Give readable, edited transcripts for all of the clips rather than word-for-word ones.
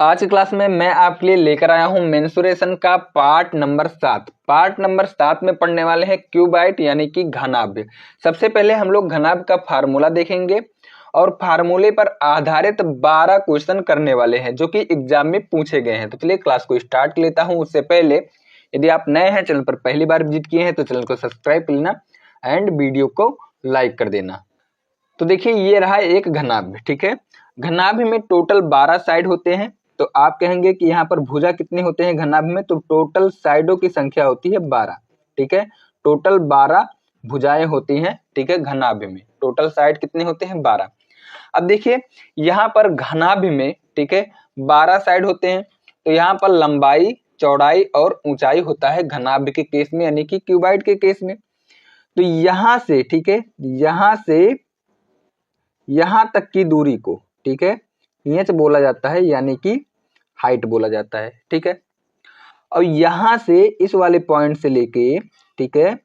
आज की क्लास में मैं आपके लिए लेकर आया हूं मेंसुरेशन का पार्ट नंबर 7। पार्ट नंबर 7 में पढ़ने वाले हैं क्यूबाइट यानी कि घनाभ। सबसे पहले हम लोग घनाभ का फार्मूला देखेंगे और फार्मूले पर आधारित 12 क्वेश्चन करने वाले हैं जो कि एग्जाम में पूछे गए हैं। तो चलिए क्लास को स्टार्ट लेता हूं। उससे पहले यदि आप नए हैं, चैनल पर पहली बार विजिट किए हैं तो चैनल को सब्सक्राइब कर लेना एंड वीडियो को लाइक कर देना। तो देखिए ये रहा एक घनाभ, ठीक है। घनाभ में टोटल 12 साइड होते हैं। तो आप कहेंगे कि यहाँ पर भुजा कितने होते हैं घनाभ में, तो टोटल साइडों की संख्या होती है 12, ठीक है। टोटल 12 भुजाएं होती हैं, ठीक है। घनाभ में टोटल साइड कितने होते हैं 12। अब देखिए यहाँ पर घनाभ में, ठीक है, 12 साइड होते हैं। तो यहाँ पर लंबाई, चौड़ाई और ऊंचाई होता है घनाभ के केस में यानी कि क्यूबाइड के केस में। तो यहाँ से, ठीक है, यहाँ से यहाँ तक की दूरी को, ठीक है, इंच बोला जाता है यानी कि हाइट बोला जाता है, ठीक है। और यहां से इस वाले पॉइंट से लेके, ठीक है,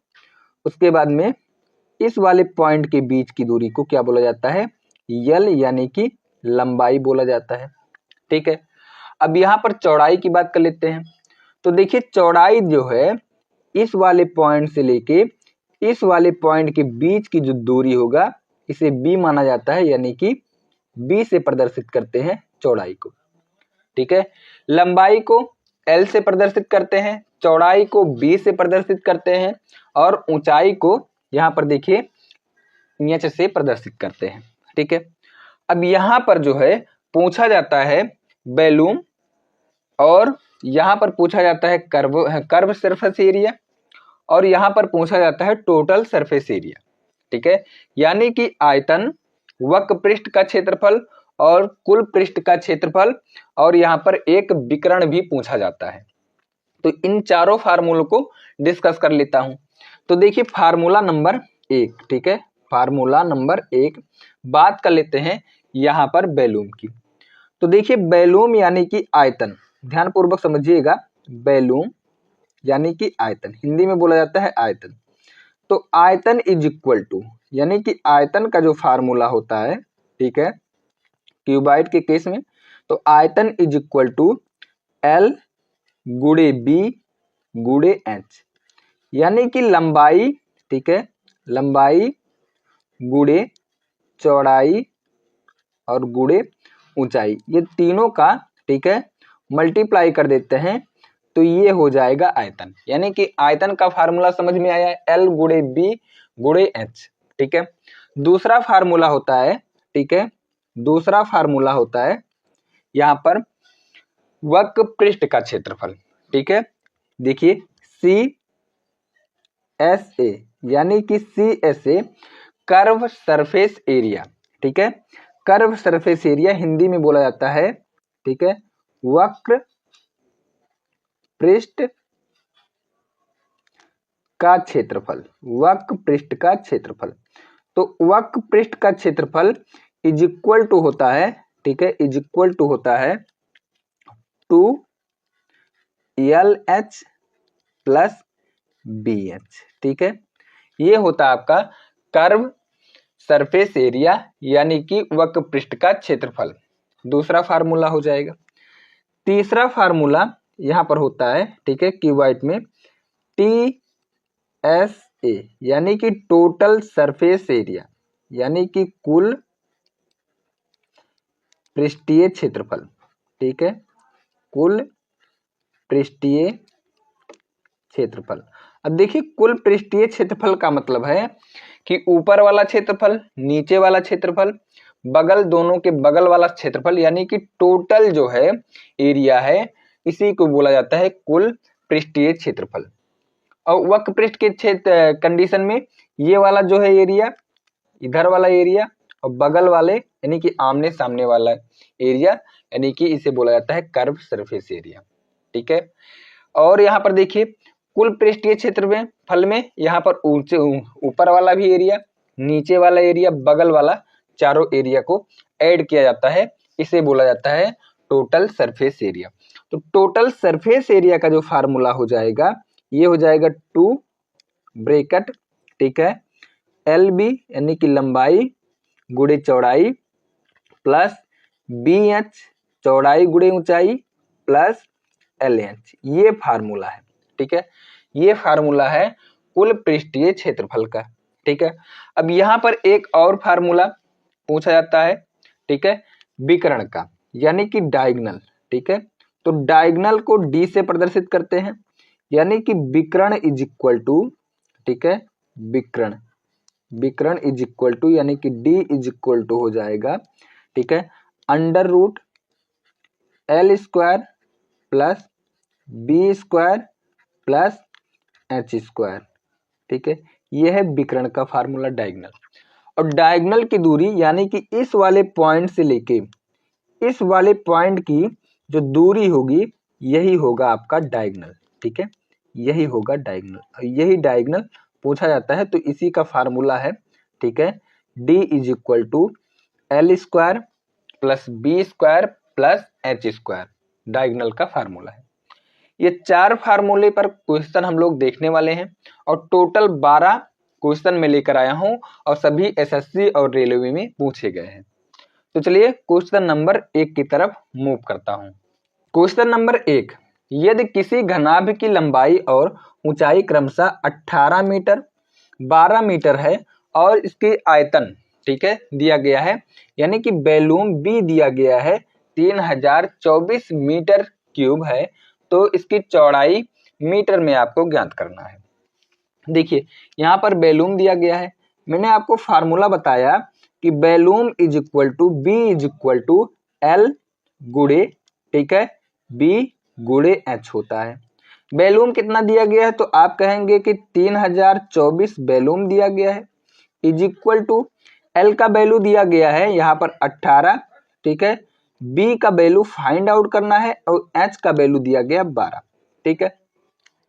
उसके बाद में इस वाले पॉइंट के बीच की दूरी को क्या बोला जाता है, यल यानी कि लंबाई बोला जाता है, ठीक है। अब यहाँ पर चौड़ाई की बात कर लेते हैं। तो देखिए चौड़ाई जो है इस वाले पॉइंट से लेके इस वाले पॉइंट के बीच की जो दूरी होगा इसे बी माना जाता है यानी कि बी से प्रदर्शित करते हैं चौड़ाई को, ठीक है। लंबाई को एल से प्रदर्शित करते हैं, चौड़ाई को बी से प्रदर्शित करते हैं और ऊंचाई को यहाँ पर देखिए इंच से प्रदर्शित करते हैं, ठीक है। अब यहाँ पर जो है पूछा जाता है वॉल्यूम और यहाँ पर पूछा जाता है कर्व सरफेस एरिया और यहाँ पर पूछा जाता है टोटल सरफेस एरिया, ठीक है। यानी कि आयतन, वक्र पृष्ठ का क्षेत्रफल और कुल पृष्ठ का क्षेत्रफल और यहाँ पर एक विकर्ण भी पूछा जाता है। तो इन चारों फार्मूलों को डिस्कस कर लेता हूं। तो देखिए फार्मूला नंबर 1, ठीक है, फार्मूला नंबर 1 बात कर लेते हैं यहाँ पर वॉल्यूम की। तो देखिए वॉल्यूम यानी कि आयतन, ध्यान पूर्वक समझिएगा, वॉल्यूम यानी कि आयतन, हिंदी में बोला जाता है आयतन। तो आयतन इज इक्वल टू, यानी कि आयतन का जो फार्मूला होता है, ठीक है, क्यूबाइड के केस में, तो आयतन इज इक्वल टू एल गुणे बी गुणे एच, यानी कि लंबाई, ठीक है, लंबाई गुणे चौड़ाई और गुणे ऊंचाई, ये तीनों का, ठीक है, मल्टीप्लाई कर देते हैं तो ये हो जाएगा आयतन। यानी कि आयतन का फार्मूला समझ में आया, एल गुणे बी गुणे एच, ठीक है। दूसरा फार्मूला होता है, ठीक है, दूसरा फार्मूला होता है यहाँ पर वक्र पृष्ठ का क्षेत्रफल, ठीक है। देखिए सी एस ए, यानी कि C S A curve surface area, ठीक है। कर्व सरफेस एरिया हिंदी में बोला जाता है, ठीक है, वक्र पृष्ठ का क्षेत्रफल, वक्र पृष्ठ का क्षेत्रफल। तो वक्र पृष्ठ का क्षेत्रफल इज इक्वल टू होता है, ठीक है, इज इक्वल टू होता है 2LH प्लस BH, ठीक है। ये होता है आपका कर्व सरफेस एरिया यानी कि वक्र पृष्ठ का क्षेत्रफल, दूसरा फार्मूला हो जाएगा। तीसरा फार्मूला यहां पर होता है, ठीक है, क्यूबाइड में TSA, यानी कि टोटल सरफेस एरिया, यानी कि कुल पृष्ठीय क्षेत्रफल, ठीक है, कुल पृष्ठीय क्षेत्रफल। अब देखिए कुल पृष्ठीय क्षेत्रफल का मतलब है कि ऊपर वाला क्षेत्रफल, नीचे वाला क्षेत्रफल, बगल, दोनों के बगल वाला क्षेत्रफल, यानी कि टोटल जो है एरिया है, इसी को बोला जाता है कुल पृष्ठीय क्षेत्रफल। और वक्र पृष्ठ के क्षेत्र कंडीशन में ये वाला जो है एरिया, इधर वाला एरिया और बगल वाले यानी कि आमने सामने वाला एरिया, यानी कि इसे बोला जाता है कर्व सरफेस एरिया, ठीक है। और यहाँ पर देखिए कुल पृष्ठीय क्षेत्र में फल में यहाँ पर ऊपर वाला भी एरिया, नीचे वाला एरिया, बगल वाला, चारों एरिया को ऐड किया जाता है, इसे बोला जाता है टोटल सरफेस एरिया। तो टोटल सरफेस एरिया का जो फार्मूला हो जाएगा ये हो जाएगा 2 ब्रैकेट, ठीक है, LB यानी कि लंबाई गुणे चौड़ाई प्लस BH चौड़ाई गुणे ऊंचाई प्लस LH, ये फार्मूला है। ठीक है, ये फार्मूला है कुल पृष्ठीय क्षेत्रफल का। ठीक है, अब यहाँ पर एक और फार्मूला पूछा जाता है, ठीक है, विकर्ण का, यानी कि डायगोनल। ठीक है, तो डायगोनल को D से प्रदर्शित करते हैं, यानी कि विकर्ण इज इक्वल टू, ठीक है, विकर्ण इज इक्वल टू, यानी कि D इज इक्वल टू हो जाएगा, ठीक है, under root L square plus B square plus H square. ठीक है, यह है विकर्ण का फार्मूला डायगोनल। और डायगोनल की दूरी, यानी कि इस वाले पॉइंट से लेके इस वाले पॉइंट की जो दूरी होगी, यही होगा आपका डायगोनल। ठीक है, यही होगा डायगोनल, यही डायगोनल पूछा जाता है, तो इसी का फार्मूला है। ठीक है, D is equal to L square plus B square plus H square, diagonal का फार्मूला है। ये 4 फार्मूले पर क्वेश्चन हम लोग देखने वाले हैं, और टोटल 12 क्वेश्चन में लेकर आया हूं, और सभी SSC और रेलवे में पूछे गए हैं। तो चलिए क्वेश्चन नंबर 1 की तरफ मूव करता हूं। क्वेश्चन नंबर 1, यदि किसी घनाभ की लंबाई और ऊंचाई क्रमशः 18 मीटर 12 मीटर है, और इसकी आयतन, ठीक है, दिया गया है, यानी कि वॉल्यूम B दिया गया है 3024 मीटर क्यूब है, तो इसकी चौड़ाई मीटर में आपको ज्ञात करना है। देखिए यहाँ पर वॉल्यूम दिया गया है, मैंने आपको फार्मूला बताया कि volume is equal to B is equal to L गुणे, ठीक है, B गुणे H होता है। वॉल्यूम कितना दिया गया है, तो आप कहेंगे कि 3024 वॉल्यूम दिया गया है, इज इक्वल टू L का वैल्यू दिया गया है यहाँ पर 18, ठीक है, B का वैल्यू फाइंड आउट करना है, और H का वैल्यू दिया गया 12। ठीक है,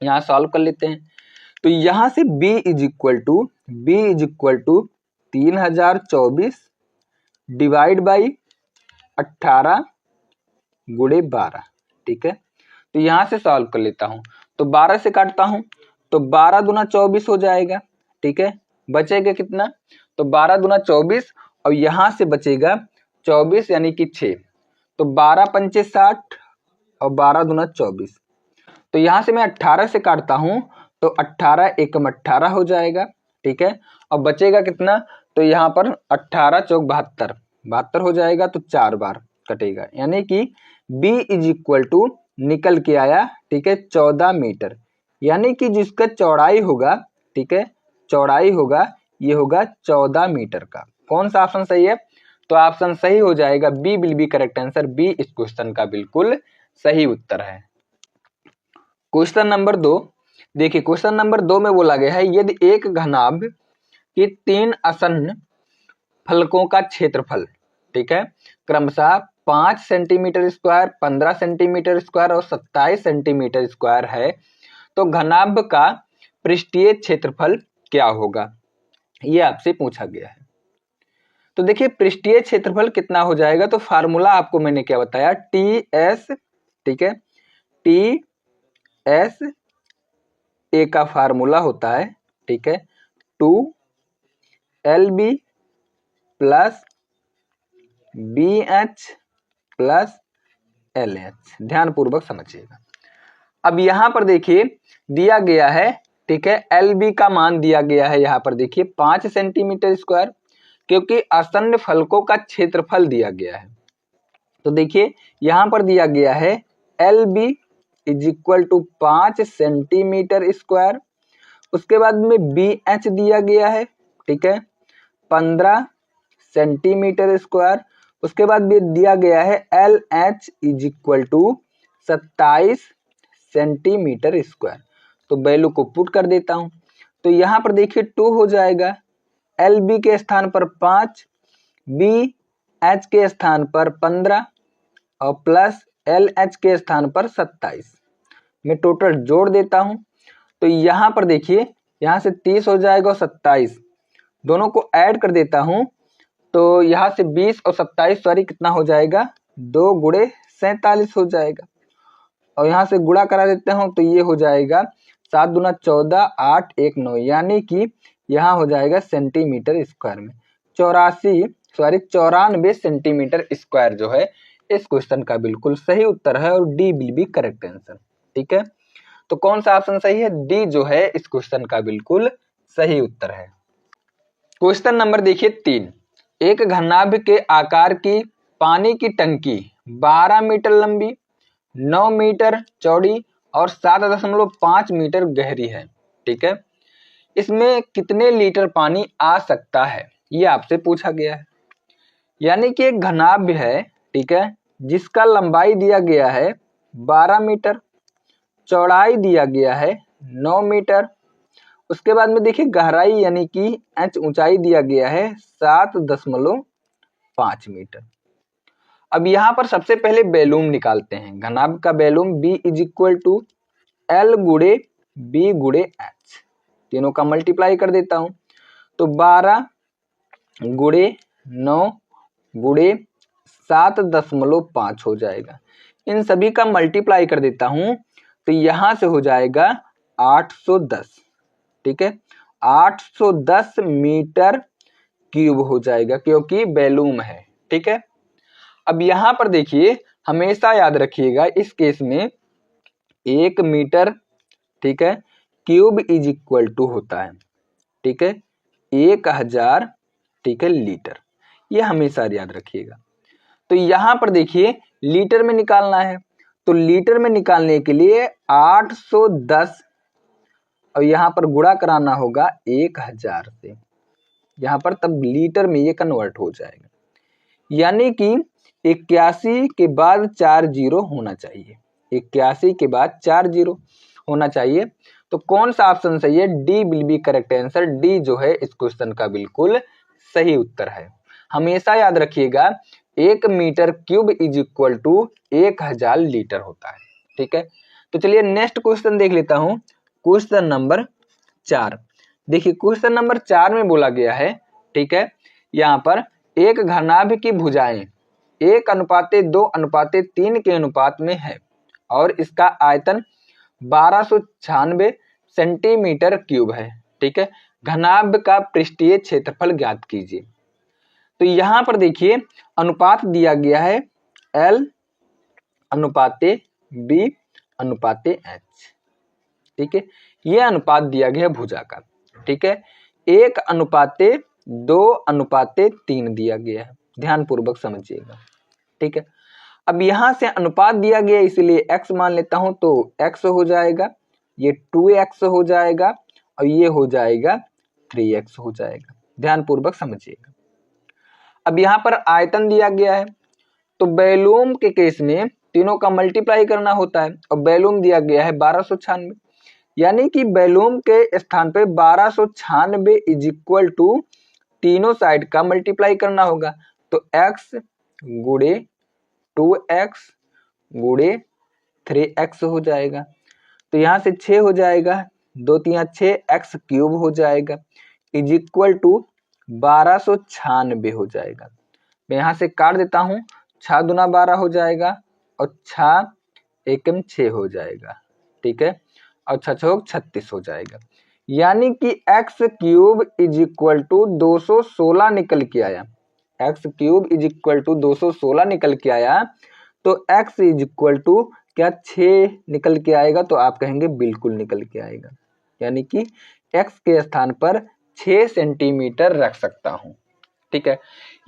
यहाँ सॉल्व कर लेते हैं। तो यहाँ से B is equal to 3024 divide by 18 गुणे 12। ठीक है, तो यहाँ से सॉल्व कर लेता हूँ, तो 12 से काटता हूँ, तो 12 दूना 24 हो जाएगा। ठीक है, बचेगा कितना, तो 12 दूना 24, और यहाँ से बचेगा 24 यानी कि 6, तो 12 पंचे 60 और 12 दूना 24। तो यहाँ से मैं 18 से काटता हूँ, तो 18 एकम 18 हो जाएगा। ठीक है, और बचेगा कितना, तो यहाँ पर 18 चौक 72, 72 हो जाएगा, तो 4 बार कटेगा, यानी कि B इज इक्वल टू निकल के आया, ठीक है, 14 मीटर, यानी कि जिसका चौड़ाई होगा, ठीक है, चौड़ाई होगा, ये होगा 14 मीटर का। कौन सा ऑप्शन सही है, तो ऑप्शन सही हो जाएगा B will be correct answer, B इस क्वेश्चन का बिल्कुल सही उत्तर है। क्वेश्चन नंबर 2, देखिए क्वेश्चन नंबर 2 में बोला गया है, यदि एक घनाभ की 3 आसन्न फलकों का क्षेत्रफल, ठीक है, क्रमशः 5 सेंटीमीटर स्क्वायर, 15 सेंटीमीटर स्क्वायर और 27 सेंटीमीटर स्क्वायर है, तो घनाभ का पृष्ठीय क्षेत्रफल क्या होगा, ये आपसे पूछा गया है। तो देखिए पृष्ठीय क्षेत्रफल कितना हो जाएगा, तो फार्मूला आपको मैंने क्या बताया, TS, ठीक है, TS A का फार्मूला होता है, ठीक है, 2LB plus BH plus LH, ध्यान पूर्वक समझिएगा। अब यहां पर देखिए दिया गया है, ठीक है, LB का मान दिया गया है, यहां पर देखिए 5 सेंटीमीटर स्क्वायर, क्योंकि आसन्न फलकों का क्षेत्रफल दिया गया है। तो देखिए यहां पर दिया गया है LB is equal to 5 centimetre square, उसके बाद में BH दिया गया है, ठीक है, 15 सेंटीमीटर स्क्वायर, उसके बाद भी दिया गया है LH is equal to 27 centimetre square. तो वैल्यू को पुट कर देता हूं, तो यहां पर देखिए 2 हो जाएगा, LB के स्थान पर 5, BH के स्थान पर 15 और प्लस LH के स्थान पर 27। मैं टोटल जोड़ देता हूं, तो यहां पर देखिए यहां से 30 हो जाएगा और 27 दोनों को ऐड कर देता हूं, तो यहां से 20 और 27 सॉरी कितना हो जाएगा, 2 गुणे 47 हो जाएगा, और यहां से गुणा करा देते हूं, तो ये हो जाएगा 7 दूना 14 8 1 9, यानी कि यहाँ हो जाएगा सेंटीमीटर स्क्वायर में 94 सेंटीमीटर स्क्वायर जो है इस क्वेश्चन का बिल्कुल सही उत्तर है और D will be correct answer. ठीक है, तो कौन सा ऑप्शन सही है? डी जो है इस क्वेश्चन का बिल्कुल सही उत्तर है। क्वेश्चन नंबर देखिए 3, एक घनाभ के आकार की पानी की टंकी 12 मीटर लंबी, 9 मीटर चौड़ी और 7.5 मीटर गहरी है। ठीक है, इसमें कितने लीटर पानी आ सकता है, ये आपसे पूछा गया है। यानी कि एक घनाभ है, ठीक है, जिसका लंबाई दिया गया है 12 मीटर, चौड़ाई दिया गया है 9 मीटर, उसके बाद में देखिए गहराई यानी कि एच ऊंचाई दिया गया है 7.5 मीटर। अब यहाँ पर सबसे पहले वॉल्यूम निकालते हैं। घनाभ का volume B is equal to L गुड़े B गुड़े H, तीनों का मल्टीप्लाई कर देता हूं तो 12 गुड़े 9 गुड़े 7.5 हो जाएगा। इन सभी का मल्टीप्लाई कर देता हूं तो यहां से हो जाएगा 810। ठीक है, 810 मीटर क्यूब हो जाएगा क्योंकि वॉल्यूम है। ठीक है, अब यहां पर देखिए हमेशा याद रखिएगा इस केस में 1 मीटर, ठीक है, क्यूब इज इक्वल टू होता है, ठीक है, 1000, ठीक है, लीटर। ये हमेशा याद रखिएगा। तो यहां पर देखिए लीटर में निकालना है तो लीटर में निकालने के लिए 810 और यहां पर गुणा कराना होगा 1000 से, यहां पर तब लीटर में ये कन्वर्ट हो जाएगा। यानी कि 81 के बाद 4 जीरो होना चाहिए, 81 के बाद 4 जीरो होना चाहिए। तो कौन सा ऑप्शन सही है? D will be correct answer. D जो है इस क्वेश्चन का बिल्कुल सही उत्तर है। हमेशा याद रखिएगा 1 metre cube is equal to 1000 litre होता है। ठीक है, तो चलिए नेक्स्ट क्वेश्चन देख लेता हूं। क्वेश्चन नंबर 4 देखिए, क्वेश्चन नंबर 4 में बोला गया है, ठीक है, यहाँ पर एक घनाभ की भुजाएं 1:2:3 के अनुपात में है और इसका आयतन 1296 सेंटीमीटर क्यूब है। ठीक है, घनाभ का पृष्ठीय क्षेत्रफल ज्ञात कीजिए। तो यहां पर देखिए अनुपात दिया गया है L/B/H। ठीक है, यह अनुपात दिया गया है भुजा का। ठीक है, 1:2:3 दिया गया है, ध्यान पूर्वक समझिएगा। ठीक है, अब यहां से अनुपात दिया गया इसलिए x मान लेता हूं तो x हो जाएगा, ये 2x हो जाएगा और ये हो जाएगा 3x हो जाएगा, ध्यान पूर्वक समझिएगा। अब यहां पर आयतन दिया गया है तो वॉल्यूम के केस में तीनों का मल्टीप्लाई करना होता है और वॉल्यूम दिया गया है 1296, यानी कि वॉल्यूम के स्थान पे 1296 इज इक्वल टू तीनों साइड का मल्टीप्लाई करना होगा तो x गुड़े 2x गुड़े 3x हो जाएगा। तो यहां से 6 हो जाएगा, 2 3 6, x क्यूब हो जाएगा इज इक्वल टू 1296 हो जाएगा। मैं यहां से काट देता हूं, 6 दूना 12 हो जाएगा और 6 एकम 6 हो जाएगा। ठीक है, और 6 छक 36 हो जाएगा। यानी कि x cube is equal to 216 निकल के आया, x cube is equal to 216 निकल के आया। तो x इज इक्वल टू क्या 6 निकल के आएगा? तो आप कहेंगे बिल्कुल निकल के आएगा, यानी कि x के स्थान पर 6 सेंटीमीटर रख सकता हूं। ठीक है,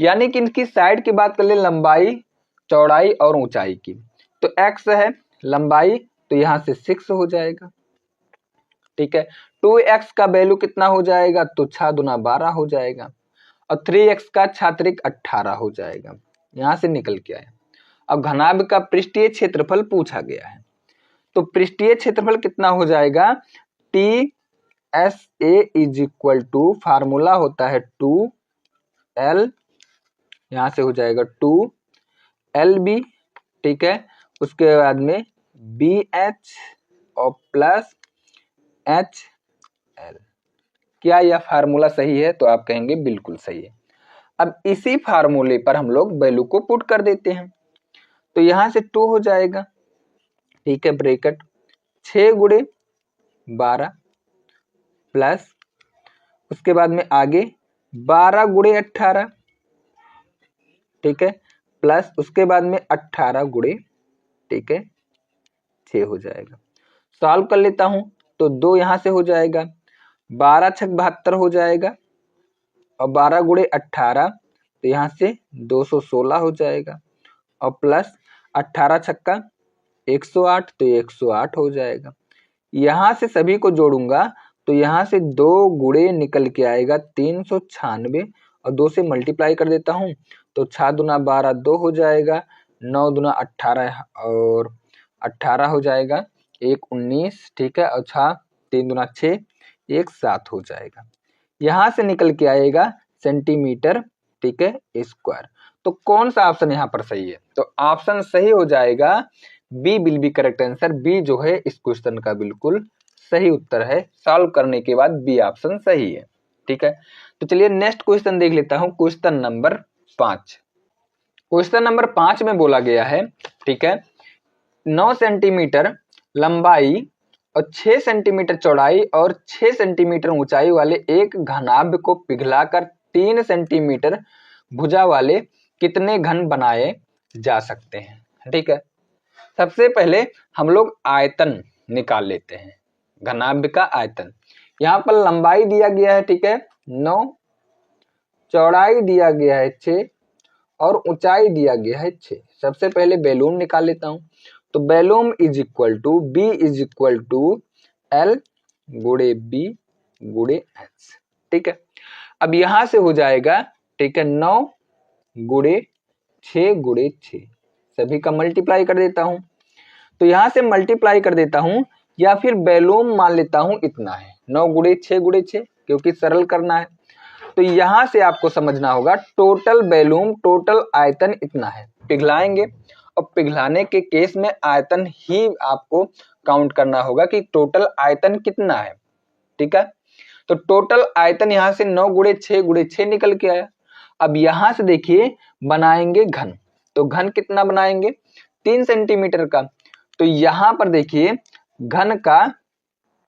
यानी कि इनकी साइड की बात कर ले, लंबाई, चौड़ाई और ऊंचाई की, तो x है लंबाई तो यहां से 6 हो जाएगा। ठीक है, 2x का वैल्यू कितना हो जाएगा? तो 6 दूना 12 हो जाएगा और 3x का 6 18 हो जाएगा, यहां से निकल के आया। अब घनाभ का पृष्ठीय क्षेत्रफल पूछा गया है तो पृष्ठीय क्षेत्रफल कितना हो जाएगा? TSA is equal to, formula होता है 2L, यहां से हो जाएगा 2LB। ठीक है, उसके बाद में BH और प्लस HL। क्या यह फार्मूला सही है? तो आप कहेंगे बिल्कुल सही है। अब इसी फार्मूले पर हम लोग वैल्यू को पुट कर देते हैं तो यहां से 2 हो जाएगा। ठीक है, ब्रैकेट 6 गुड़े 12 प्लस उसके बाद में आगे 12 गुड़े 18, ठीक है, प्लस उसके बाद में 18 गुणे, ठीक है, 6 हो जाएगा। सॉल्व कर लेता हूं तो 2 यहां से हो जाएगा, 12 छक 72 हो जाएगा, और 12 गुणे 18 तो यहाँ से 216 हो जाएगा, और प्लस 18 छक्का 108 तो 108 हो जाएगा। यहाँ से सभी को जोड़ूंगा तो यहाँ से 2 गुणे निकल के आएगा 396, और 2 से मल्टीप्लाई कर देता हूँ तो 6 दूना 12 2 हो जाएगा, 9 दूना 18 और 18 हो जाएगा, 1 19, ठीक है, और 6 3 दूना 6, 1 7 हो जाएगा। यहाँ से निकल के आएगा सेंटीमीटर, ठीक है, स्क्वायर। तो कौन सा ऑप्शन यहाँ पर सही है? तो ऑप्शन सही हो जाएगा B will be correct answer. B जो है इस क्वेश्चन का बिल्कुल सही उत्तर है। सॉल्व करने के बाद बी ऑप्शन सही है, ठीक है। तो चलिए नेक्स्ट क्वेश्चन देख लेता हूं, क्वेश्चन नंबर 5। क्वेश्चन नंबर 5 में बोला गया है, ठीक है, 9 सेंटीमीटर लंबाई और 6 सेंटीमीटर चौड़ाई और 6 सेंटीमीटर ऊंचाई वाले एक घनाभ को पिघलाकर 3 सेंटीमीटर भुजा वाले कितने घन बनाए जा सकते हैं, ठीक है। सबसे पहले हम लोग आयतन निकाल लेते हैं, घनाभ का आयतन। यहाँ पर लंबाई दिया गया है, ठीक है, 9, चौड़ाई दिया गया है 6, और ऊंचाई दिया गया है 6। सबसे पहले वॉल्यूम निकाल लेता हूं, तो volume is equal to B is equal to L गुणे बी गुणे एच, ठीक है। अब यहां से हो जाएगा, ठीक है, 9 गुणे 6 गुणे 6, सभी का मल्टीप्लाई कर देता हूं, तो यहां से मल्टीप्लाई कर देता हूं, या फिर वॉल्यूम मान लेता हूं इतना है 9 गुणे 6 गुणे 6, क्योंकि सरल करना है। तो यहां से आपको समझना होगा टोटल वॉल्यूम, टोटल आयतन इतना है। पिघलाएंगे और पिघलाने के केस में आयतन ही आपको काउंट करना होगा कि टोटल आयतन कितना है, ठीक है। तो टोटल आयतन यहां से 9 गुणे 6 गुणे 6 निकल के आया। अब यहां से देखिए बनाएंगे घन, तो घन कितना बनाएंगे 3 सेंटीमीटर का। तो यहां पर देखिए घन का,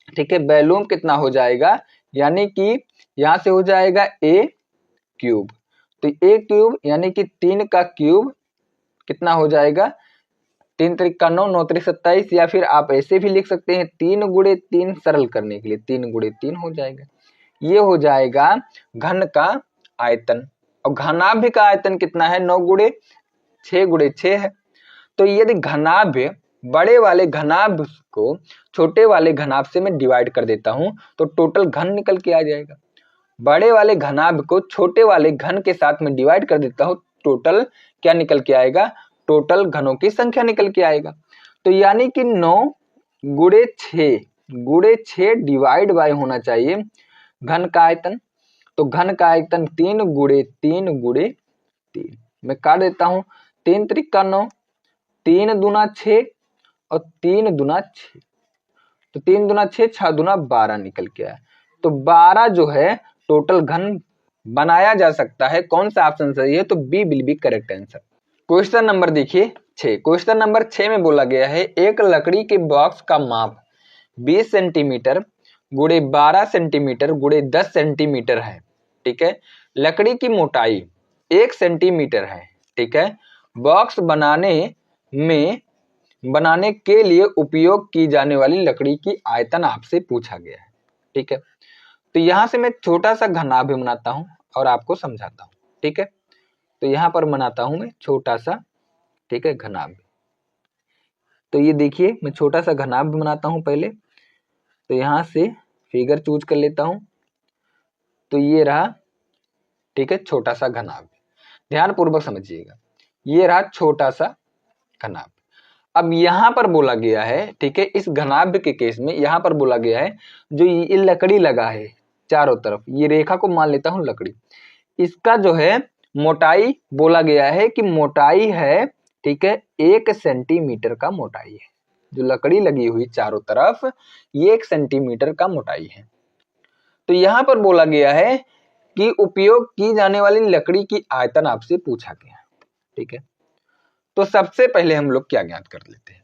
ठीक है, वॉल्यूम कितना हो जाएगा, यानी कि यहां से हो जाएगा a क्यूब, तो a क्यूब यानी कि 3 का क्यूब कितना हो जाएगा, 3 त्रिक 9, 9 त्रिक 27, या फिर आप ऐसे भी लिख सकते हैं 3 गुणे 3, सरल करने के लिए 3 गुणे 3 हो जाएगा। ये हो जाएगा घन का आयतन। और घनाभ का आयतन कितना है, 9 गुणे 6 गुणे 6 है। तो यदि घनाभ, बड़े वाले घनाभ को छोटे वाले घनाभ से मैं डिवाइड कर देता हूं तो टोटल घन निकल के आ जाएगा। बड़े वाले घनाभ को छोटे वाले घन के साथ में डिवाइड कर देता हूं, टोटल क्या निकल के आएगा, टोटल घनों की संख्या निकल के आएगा। तो यानी कि 9 गुणे 6 डिवाइड बाय होना चाहिए घन का आयतन। तो घन का आयतन 3 गुणे 3 गुणे 3, मैं काट देता हूं, 3 त्रिक 9, 3 दूना 6 और 3 दूना 6, तो 3 दूना 6, 6 दूना 12 निकल के आया। तो 12 जो है टोटल घन बनाया जा सकता है। कौन सा ऑप्शन सही है, तो B will be correct answer. Question number देखिए 6। क्वेश्चन नंबर 6 में बोला गया है एक लकड़ी के बॉक्स का माप 20 सेंटीमीटर गुणे 12 सेंटीमीटर गुणे 10 सेंटीमीटर है, ठीक है। लकड़ी की मोटाई 1 सेंटीमीटर है, ठीक है। बॉक्स बनाने के लिए उपयोग की जाने वाली लकड़ी की आयतन आपसे पूछा गया है, ठीक है। तो यहां से मैं छोटा सा घनाभ बनाता हूं और आपको समझाता हूं, ठीक है। तो यहां पर बनाता हूं मैं छोटा सा, ठीक है, घनाभ। तो ये देखिए मैं छोटा सा घनाभ बनाता हूं पहले, तो यहां से फिगर चूज कर लेता हूं, तो ये रहा, ठीक है, छोटा सा घनाभ। ध्यान पूर्वक समझिएगा, ये रहा छोटा सा घनाभ। अब यहां पर बोला गया है, ठीक है, इस घनाभ के केस में यहां पर बोला गया है जो ये लकड़ी लगा है चारों तरफ, ये रेखा को मान लेता हूं लकड़ी, इसका जो है मोटाई बोला गया है कि मोटाई है, ठीक है, 1 सेंटीमीटर का मोटाई है। जो लकड़ी लगी हुई चारों तरफ ये 1 सेंटीमीटर का मोटाई है। तो यहां पर बोला गया है कि उपयोग की जाने वाली लकड़ी की आयतन आपसे पूछा गया है, ठीक है। तो सबसे पहले हम लोग क्या ज्ञात कर लेते हैं,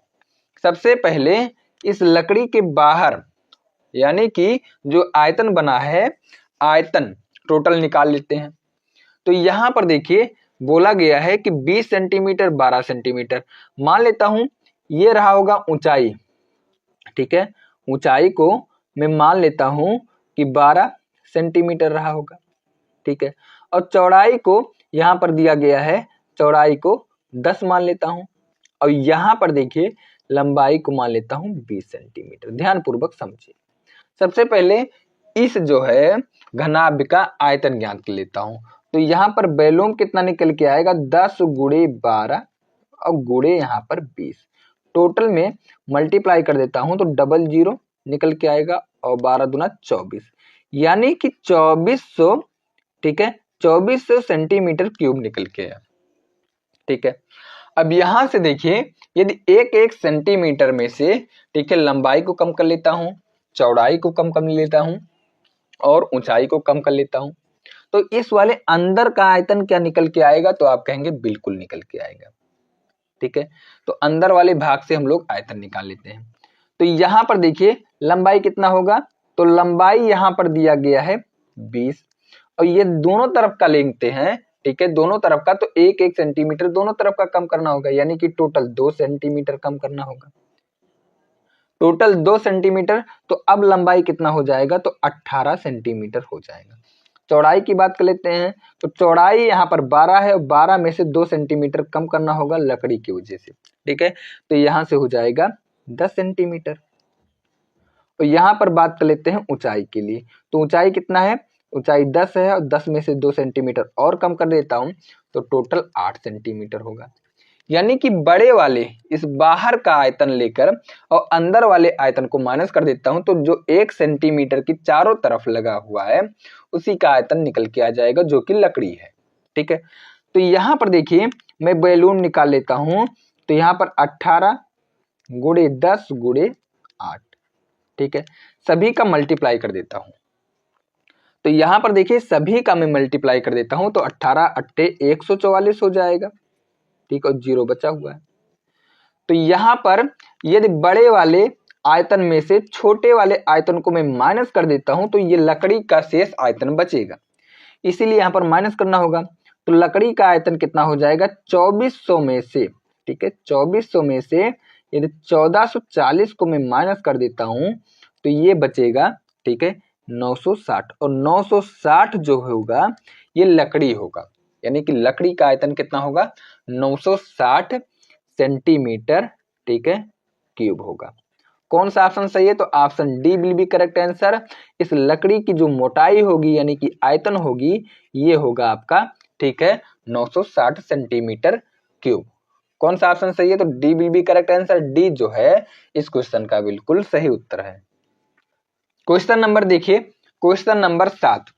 सबसे पहले इस लकड़ी के बाहर यानी कि जो आयतन बना है, आयतन टोटल निकाल लेते हैं। तो यहां पर देखिए बोला गया है कि 20 सेंटीमीटर 12 सेंटीमीटर। मान लेता हूं ये रहा होगा ऊंचाई, ठीक है, ऊंचाई को मैं मान लेता हूं कि 12 सेंटीमीटर रहा होगा, ठीक है, और चौड़ाई को यहां पर दिया गया है, चौड़ाई को 10 मान लेता हूं, और यहां पर देखिए लंबाई को मान लेता हूं 20 सेंटीमीटर। ध्यान पूर्वक समझिए। सबसे पहले इस जो है घनाभ का आयतन ज्ञात कर लेता हूं। तो यहाँ पर वॉल्यूम कितना निकल के आएगा, 10 गुणे 12 और गुणे यहाँ पर 20। टोटल में मल्टीप्लाई कर देता हूं तो 00 निकल के आएगा और 12 दूना 24, यानी कि 2400, ठीक है, 2400 सेंटीमीटर क्यूब निकल के आया, ठीक है। अब यहां से देखिए यदि एक एक सेंटीमीटर में से, ठीक है, लंबाई को कम कर लेता हूं, चौड़ाई को कम कर लेता हूं और ऊंचाई को कम कर लेता हूं, तो इस वाले अंदर का आयतन क्या निकल के आएगा, तो आप कहेंगे बिल्कुल निकल के आएगा, ठीक है। तो अंदर वाले भाग से हम लोग आयतन निकाल लेते हैं। तो यहां पर देखिए लंबाई कितना होगा, तो लंबाई यहां पर दिया गया है 20, और ये दोनों तरफ का लेते हैं, ठीक है, दोनों तरफ का, तो एक एक सेंटीमीटर दोनों तरफ का कम करना होगा, यानी कि टोटल 2 सेंटीमीटर कम करना होगा, टोटल 2 सेंटीमीटर। तो अब लंबाई कितना हो जाएगा, तो 18 सेंटीमीटर हो जाएगा। चौड़ाई की बात कर लेते हैं, तो चौड़ाई यहाँ पर 12 है और 12 में से 2 सेंटीमीटर कम करना होगा लकड़ी की वजह से, ठीक है, तो यहां से हो जाएगा 10 सेंटीमीटर। तो यहां पर बात कर लेते हैं ऊंचाई के लिए, तो ऊंचाई कितना है, ऊंचाई 10 है और 10 में से 2 सेंटीमीटर और कम कर देता हूं तो टोटल 8 सेंटीमीटर होगा। यानी कि बड़े वाले इस बाहर का आयतन लेकर और अंदर वाले आयतन को माइनस कर देता हूं तो जो 1 सेंटीमीटर की चारों तरफ लगा हुआ है उसी का आयतन निकल के आ जाएगा, जो कि लकड़ी है, ठीक है। तो यहां पर देखिए मैं बैलून निकाल लेता हूं, तो यहां पर 18 गुणे 10 गुणे 8, ठीक है, सभी का मल्टीप्लाई कर देता हूं। तो यहां पर देखिए सभी का मैं मल्टीप्लाई कर देता हूं तो 18 अट्ठे 144 हो जाएगा, ठीक है, और 0 बचा हुआ है। तो यहां पर यदि बड़े वाले आयतन में से छोटे वाले आयतन को मैं माइनस कर देता हूं तो ये लकड़ी का शेष आयतन बचेगा, इसीलिए यहां पर माइनस करना होगा। तो लकड़ी का आयतन कितना हो जाएगा, 2400 में से, ठीक है, 2400 में से यदि 1440 को मैं माइनस कर देता हूं तो ये बचेगा, ठीक है, 960, और 960 जो होगा ये लकड़ी होगा, यानी कि लकड़ी का आयतन कितना होगा, 960 सेंटीमीटर, ठीक है, क्यूब होगा। कौन सा ऑप्शन सही है, तो option D will be correct answer. इस लकड़ी की जो मोटाई होगी यानी कि आयतन होगी ये होगा आपका, ठीक है, 960 सेंटीमीटर क्यूब। कौन सा ऑप्शन सही है, तो D will be correct answer. D जो है इस क्वेश्चन का बिल्कुल सही उत्तर है। क्वेश्चन नंबर देखिए, क्वेश्चन नंबर 7,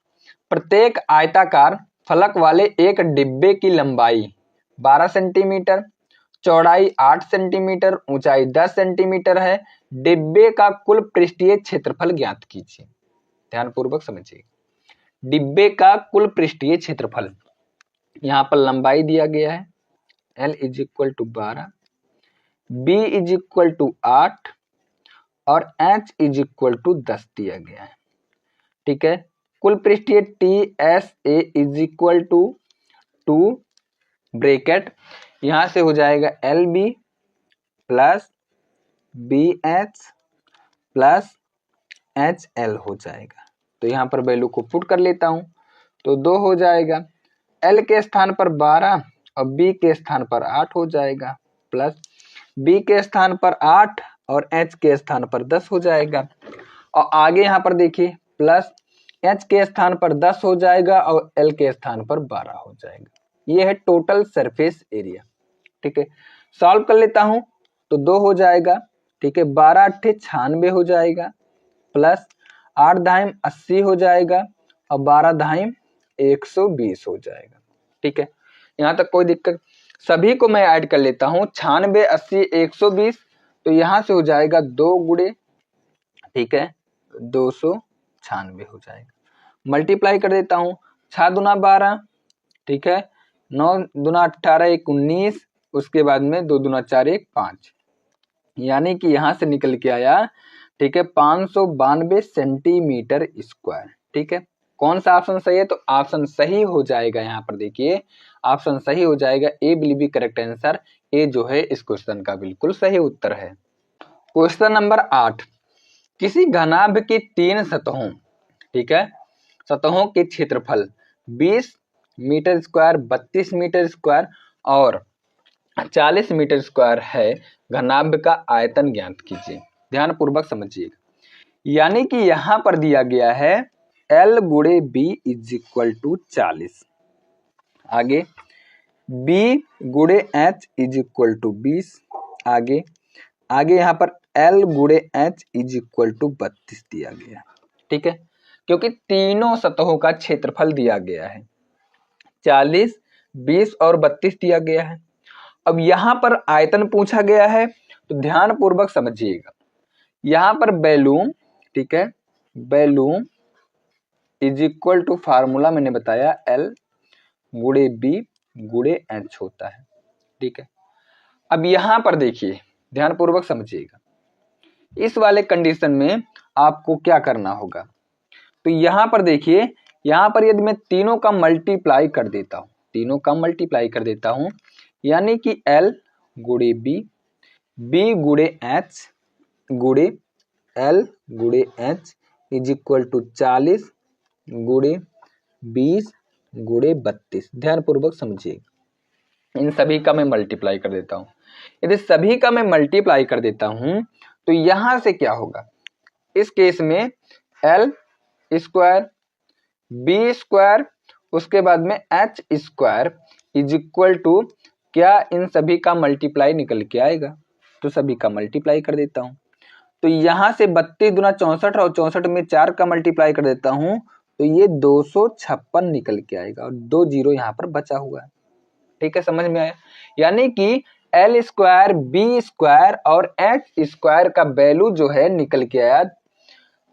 प्रत्येक आयताकार फलक वाले एक डिब्बे की लंबाई 12 सेंटीमीटर, चौड़ाई 8 सेंटीमीटर, ऊंचाई 10 सेंटीमीटर है। डिब्बे का कुल पृष्ठीय क्षेत्रफल ज्ञात कीजिए। ध्यान पूर्वक समझिए, डिब्बे का कुल पृष्ठीय क्षेत्रफल, यहां पर लंबाई दिया गया है L is equal to 12, B is equal to 8 और H इज इक्वल टू 10 दिया गया है, ठीक है। कुल पृष्ठीय TSA is equal to 2 bracket, यहां से हो जाएगा LB plus BH plus HL हो जाएगा। तो यहां पर वैल्यू को पुट कर लेता हूं तो 2 हो जाएगा, L के स्थान पर 12 और B के स्थान पर 8 हो जाएगा, प्लस B के स्थान पर 8 और H के स्थान पर 10 हो जाएगा, और आगे यहां पर देखिए प्लस H के स्थान पर 10 हो जाएगा और L के स्थान पर 12 हो जाएगा। ये है टोटल सरफेस एरिया, ठीक है। सॉल्व कर लेता हूं तो 2 हो जाएगा, ठीक है, 12 अट्ठे 96 हो जाएगा, प्लस 8 दाइम 80 हो जाएगा और 12 दाइम 120 हो जाएगा, ठीक है। यहां तक कोई दिक्कत, सभी को मैं ऐड कर लेता हूं, 96 80 120, तो यहां से हो जाएगा 2 गुणे, ठीक है, 296 हो जाएगा। मल्टीप्लाई कर देता हूं, 6 दूना 12, ठीक है, 9 दूना 18 1 19, उसके बाद में 2 दूना 4 1 5, यानी कि यहां से निकल के आया, ठीक है, 592 सेंटीमीटर स्क्वायर, ठीक है। कौन सा ऑप्शन सही है? तो ऑप्शन सही हो जाएगा यहाँ पर देखिए, ऑप्शन सही हो जाएगा ए विल बी करेक्ट आंसर। ए जो है इस क्वेश्चन का बिल्कुल सही उत्तर है। क्वेश्चन नंबर 8, किसी घनाभ की 3 सतहों, ठीक है, सतहों के क्षेत्रफल 20 मीटर स्क्वायर, 32 मीटर स्क्वायर और 40 मीटर स्क्वायर है, घनाभ का आयतन ज्ञात कीजिए। ध्यान पूर्वक समझिएगा। यानी कि यहां पर दिया गया है L गुणे बी इज इक्वल टू 40, आगे B गुणे H इज इक्वल टू 20, आगे यहाँ पर L गुणे H इज इक्वल टू 32 दिया गया, ठीक है, क्योंकि तीनों सतहों का क्षेत्रफल दिया गया है, 40, 20 और 32 दिया गया है। अब यहां पर आयतन पूछा गया है, तो ध्यान पूर्वक समझिएगा। यहां पर वैल्यूम, ठीक है, volume is equal to formula मैंने बताया L गुणे B गुणे H होता है, ठीक है। अब यहां पर देखिए, ध्यान पूर्वक समझिएगा, इस वाले कंडीशन में आपको क्या करना होगा। तो यहां पर देखिए, यहां पर यदि मैं तीनों का मल्टीप्लाई कर देता हूं, तीनों का मल्टीप्लाई कर देता हूं, यानी कि L गुणे B गुणे H गुणे L गुणे H इज इक्वल टू 40 गुणे 20 गुणे 32। ध्यान पूर्वक समझिए, इन सभी का मैं मल्टीप्लाई कर देता हूं। यदि सभी का मैं मल्टीप्लाई कर देता हूं तो यहां से क्या होगा, इस केस में L स्क्वायर B स्क्वायर उसके बाद में H square is equal to, क्या इन सभी का मल्टीप्लाई निकल के आएगा, तो सभी का मल्टीप्लाई कर देता हूं। तो यहां से 32 दुना 64 और 64 में 4 का मल्टीप्लाई कर देता हूं, तो ये 256 निकल के आएगा और 2 जीरो यहाँ पर बचा हुआ है, ठीक है, समझ में आया। यानी कि L स्क्वायर B स्क्वायर और H स्क्वायर का वैल्यू जो है निकल के आया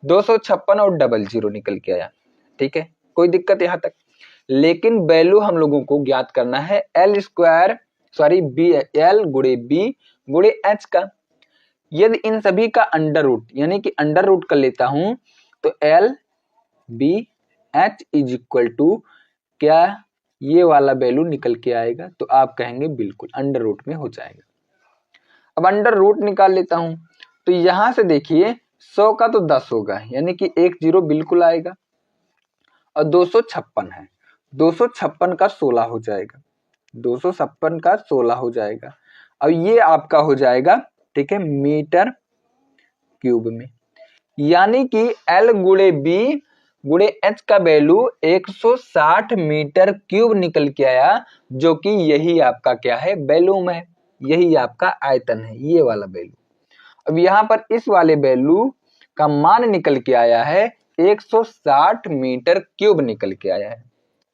256 और 00 निकल के आया, ठीक है, कोई दिक्कत यहाँ तक। लेकिन वैल्यू हम लोगों को ज्ञात करना है L स्क्वायर L गुणे B गुणे H का। यदि इन सभी का अंडर रूट यानी कि अंडर रूट कर लेता हूं तो L B H is equal to, क्या ये वाला वैल्यू निकल के आएगा, तो आप कहेंगे बिल्कुल अंडर रूट में हो जाएगा। अब अंडर रूट निकाल लेता हूं, तो यहां से देखिए 100 का तो 10 होगा, यानी कि 1 जीरो बिल्कुल आएगा, और 256 है, 256 का 16 हो जाएगा, 256 का 16 हो जाएगा। अब ये आपका हो जाएगा, ठीक है, मीटर क्यूब में। यानी कि L गुणे B गुणे H का वैल्यू 160 मीटर क्यूब निकल के आया, जो कि यही आपका क्या है, वैल्यूम है, यही आपका आयतन है, ये वाला वैल्यू। अब यहाँ पर इस वाले वैल्यू का मान निकल के आया है 160 मीटर क्यूब निकल के आया है,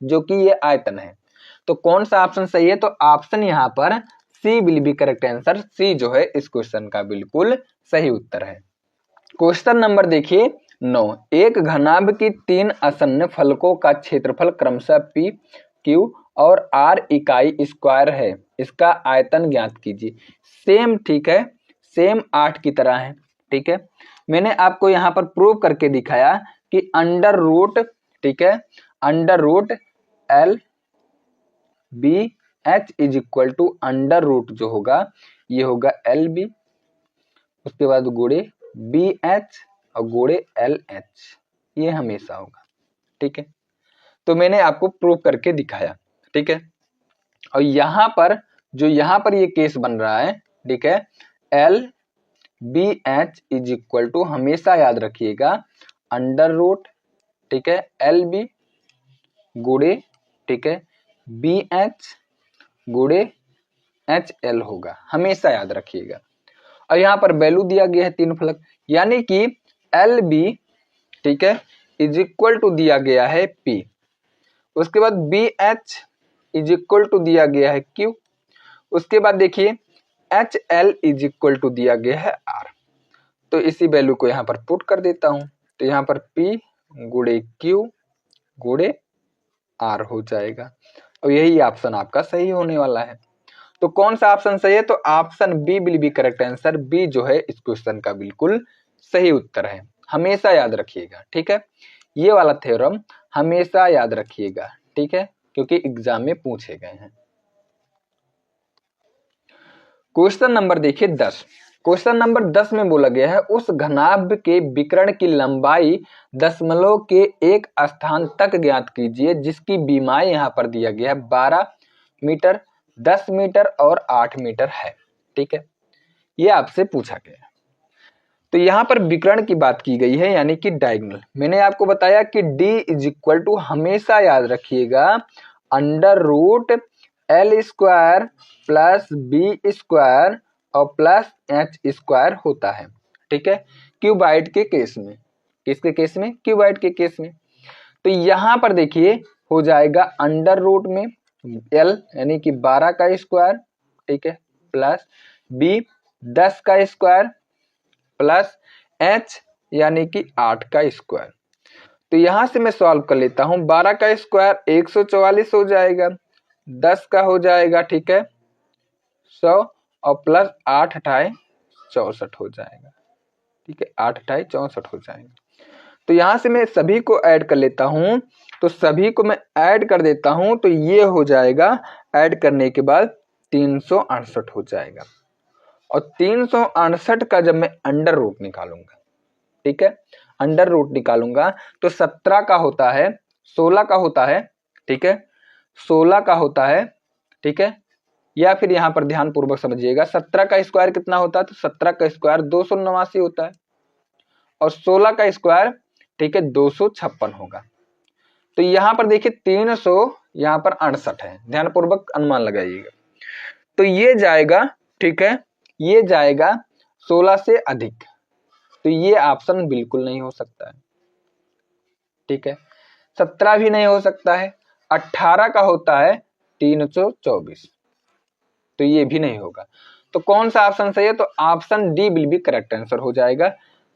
जो कि ये आयतन है। तो कौन सा ऑप्शन सही है? तो ऑप्शन यहाँ पर सी विल बी करेक्ट आंसर। सी जो है इस क्वेश्चन का बिल्कुल सही उत्तर है। क्वेश्चन नंबर देखिए 9, एक घनाभ की 3 आसन्न फलकों का क्षेत्रफल क्रमशः P, Q और R इकाई स्क्वायर है, इसका आयतन ज्ञात कीजिए। सेम, ठीक है, सेम 8 की तरह है, ठीक है। मैंने आपको यहाँ पर प्रूव करके दिखाया कि अंडर रूट, ठीक है, under root L B H is equal to under root जो होगा ये होगा LB, उसके बाद गुणे BH और गुणे LH, ये हमेशा होगा, ठीक है। तो मैंने आपको प्रूव करके दिखाया, ठीक है। और यहाँ पर ये केस बन रहा है, ठीक है, LBH इज इक्वल टू, हमेशा याद रखिएगा, अंडर रूट, ठीक है, LB गुणे, ठीक है, BH गुणे HL होगा, हमेशा याद रखिएगा। और यहाँ पर वैल्यू दिया गया है 3 फलक, यानी कि LB, ठीक है, इज इक्वल टू दिया गया है P, उसके बाद BH इज इक्वल टू दिया गया है Q, उसके बाद देखिए HL इज इक्वल टू दिया गया है R। तो इसी वैल्यू को यहाँ पर पुट कर देता हूं, तो यहाँ पर P गुणे Q गुणे R हो जाएगा, और यही ऑप्शन आपका सही होने वाला है। तो कौन सा ऑप्शन सही है? तो option B will be correct answer. B जो है इस क्वेश्चन का बिल्कुल सही उत्तर है, हमेशा याद रखिएगा, ठीक है। ये वाला थ्योरम हमेशा याद रखिएगा, ठीक है, क्योंकि एग्जाम में पूछे गए हैं। क्वेश्चन नंबर देखिए 10। क्वेश्चन नंबर 10 में बोला गया है उस घनाभ के विकर्ण की लंबाई दशमलव के एक स्थान तक ज्ञात कीजिए जिसकी बीमाई यहाँ पर दिया गया है 12 मीटर, 10 मीटर और 8 मीटर है, ठीक है, ये आपसे पूछा गया है। तो यहाँ पर विकर्ण की बात की गई है यानी कि डायगोनल। मैंने आपको बताया कि d इज इक्वल टू हमेशा याद रखिएगा under root L square plus B square और प्लस एच स्क्वायर होता है, ठीक है, क्यूबाइड के केस में। किसके केस में? क्यूबाइड के केस में। तो यहाँ पर देखिए हो जाएगा अंडर रूट में एल यानी कि 12 का स्क्वायर, ठीक है, प्लस बी 10 का स्क्वायर प्लस एच यानी कि 8 का स्क्वायर। तो यहां से मैं सॉल्व कर लेता हूं। 12 का स्क्वायर 144 हो जाएगा, 10 का हो जाएगा, ठीक है, 100 और प्लस 8 अठाई 64 हो जाएगा, ठीक है, 8 अठाई 64 हो जाएगा। तो यहां से मैं सभी को ऐड कर लेता हूं, तो सभी को मैं ऐड कर देता हूं तो ये हो जाएगा, ऐड करने के बाद 368 हो जाएगा। और 368 का जब मैं अंडर रूट निकालूंगा, ठीक है, अंडर रूट निकालूंगा तो 17 का होता है, 16 का होता है, ठीक है, 16 का होता है, ठीक है, या फिर यहां पर ध्यान पूर्वक समझिएगा 17 का स्क्वायर कितना होता है? तो 17 का स्क्वायर 289 होता है और 16 का स्क्वायर, ठीक है, 256 होगा। तो यहां पर देखिए 300 यहां पर 68 है, ध्यान पूर्वक अनुमान लगाइएगा। तो ये जाएगा, ठीक है, ये जाएगा 16 से अधिक, तो ये ऑप्शन बिल्कुल नहीं हो सकता है, ठीक है, 17 भी नहीं हो सकता है, 18 का होता है 324, तो ये भी नहीं होगा। तो कौन सा ऑप्शन सही है? तो option D will be correct answer हो जाएगा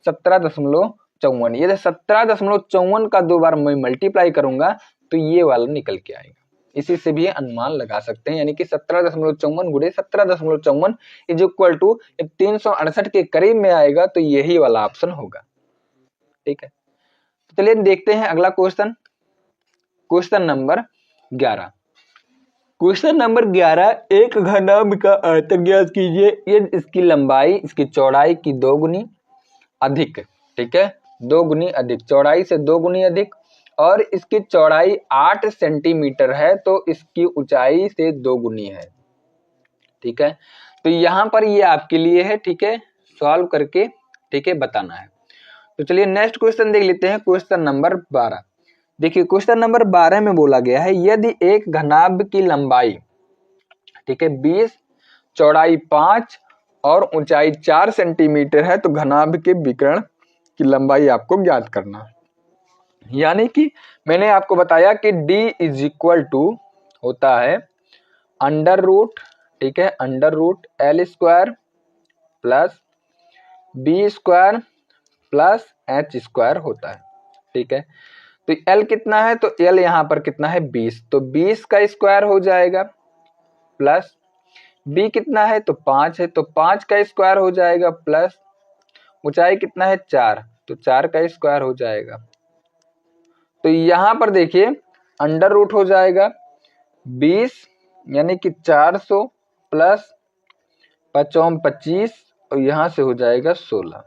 17.54। ये 17.54 का 2 बार मैं मल्टीप्लाई करूंगा तो ये वाला निकल के आएगा। इसी से भी अनुमान लगा सकते हैं, यानी कि 17.54 गुणे 17.54 इज इक्वल टू 368 के करीब में आएगा, तो यही वाला ऑप्शन होगा, ठीक है। तो चलिए देखते हैं अगला question, question number 11। Question number 11, एक घनाभ का आयतन ज्ञात कीजिए, ये इसकी लंबाई इसकी चौड़ाई की 2 गुनी अधिक, ठीक है, 2 गुनी अधिक, चौड़ाई से 2 गुनी अधिक, और इसकी चौड़ाई 8 सेंटीमीटर है तो इसकी ऊंचाई से 2 गुनी है, ठीक है। तो यहां पर ये आपके लिए है, ठीक है, सॉल्व करके, ठीक है, बताना है। तो चलिए नेक्स्ट क्वेश्चन देख लेते हैं, क्वेश्चन नंबर 12। देखिए क्वेश्चन नंबर 12 में बोला गया है यदि एक घनाभ की लंबाई, ठीक है, 20, चौड़ाई 5 और ऊंचाई 4 सेंटीमीटर है तो घनाभ के विकर्ण की लंबाई आपको ज्ञात करना है। यानी कि मैंने आपको बताया कि d इज इक्वल टू होता है अंडर रूट, ठीक है, under root L square plus B square plus H square होता है, ठीक है। तो एल कितना है? तो एल यहाँ पर कितना है? 20, तो 20 का स्क्वायर हो जाएगा प्लस बी कितना है? तो 5 है, तो 5 का स्क्वायर हो जाएगा प्लस ऊंचाई कितना है? 4, तो 4 का स्क्वायर हो जाएगा। तो यहां पर देखिए अंडर रूट हो जाएगा 20 यानी कि 400 प्लस 25 और यहां से हो जाएगा 16।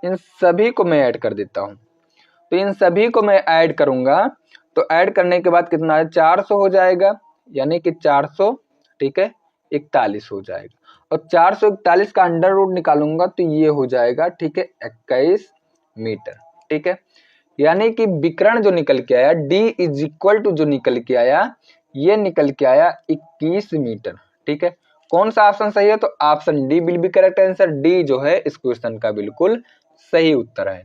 इन सभी को मैं ऐड कर देता हूं, तो इन सभी को मैं ऐड करूंगा तो ऐड करने के बाद कितना है? 400 हो जाएगा, यानी कि 400, ठीक है, 41 हो जाएगा, और 441 का अंडर रूट निकालूंगा तो ये हो जाएगा, ठीक है, 21 मीटर, ठीक है। यानी कि विकर्ण जो निकल के आया d इज इक्वल टू जो निकल के आया ये निकल के आया 21 मीटर, ठीक है। कौन सा ऑप्शन सही है? तो option D will be correct answer. D जो है इस क्वेश्चन का बिल्कुल सही उत्तर है।